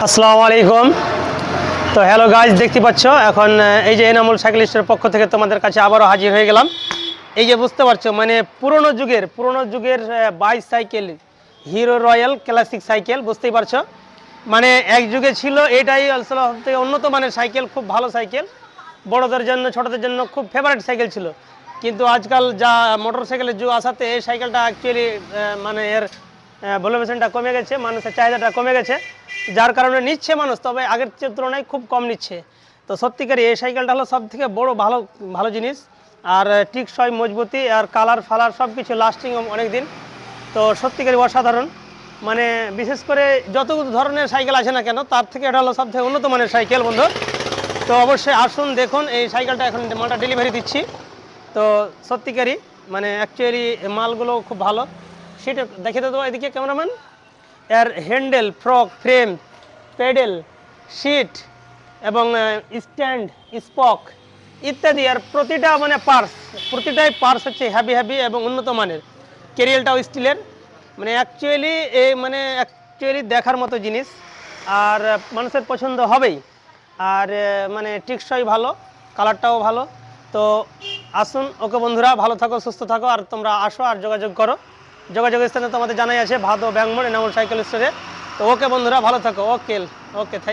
আসসালামু আলাইকুম। তো হ্যালো গাইজ, দেখতে পাচ্ছ এখন এই যে এনামুল সাইকেলিস্টের পক্ষ থেকে তোমাদের কাছে আবারও হাজির হয়ে গেলাম। এই যে বুঝতে পারছো মানে পুরনো যুগের bicycle, hero royal classic cycle, বুঝতেই পারছো। মানে এক যুগে ছিল এটাই আসলে সবথেকে উন্নত মানের সাইকেল, খুব ভালো সাইকেল, বড়দের জন্য ছোটদের জন্য খুব ফেভারিট সাইকেল ছিল। কিন্তু আজকাল যা মোটর সাইকেলের যুগ আসাতে এই সাইকেলটা অ্যাকচুয়ালি মানে এর ভ্যালুয়েশনটা কমে গেছে, মানুষের চাহিদাটা কমে গেছে, যার কারণে নিচ্ছে মানুষ, তবে আগের তুলনায় খুব কম নিচ্ছে। তো সত্যিকারই এই সাইকেলটা হলো সব থেকে বড় ভালো জিনিস, আর টিকসই, মজবুতি, আর কালার ফালার সব কিছু লাস্টিং অনেক দিন। তো সত্যিকারই অসাধারণ, মানে বিশেষ করে যত ধরনের সাইকেল আছে না কেন তার থেকে এটা হলো সব থেকে উন্নত মানের সাইকেল বন্ধু। তো অবশ্যই আসুন, দেখুন এই সাইকেলটা এখন মালটা ডেলিভারি দিচ্ছি। তো সত্যিকারই মানে অ্যাকচুয়ালি মালগুলো খুব ভালো। সেটা দেখে দেবো এদিকে ক্যামেরাম্যান। এর হ্যান্ডেল, ফ্রেম, প্যাডেল, সিট এবং স্ট্যান্ড, স্পক ইত্যাদি, আর প্রতিটাই পার্স হচ্ছে হেভি এবং উন্নত মানের। ক্যারিয়ালটাও স্টিলের, মানে অ্যাকচুয়ালি দেখার মতো জিনিস, আর মানুষের পছন্দ হবেই। আর মানে টিকসই ভালো, কালারটাও ভালো। তো আসুন, ওকে বন্ধুরা, ভালো থাকো, সুস্থ থাকো, আর তোমরা আসো আর যোগাযোগ করো। যোগাযোগের স্থানে তোমাদের জানাই আছে ভাদো ব্যাংমোড় এনামুল সাইকেল স্টোরে। তো ওকে বন্ধুরা, ভালো থাকো। Okay thank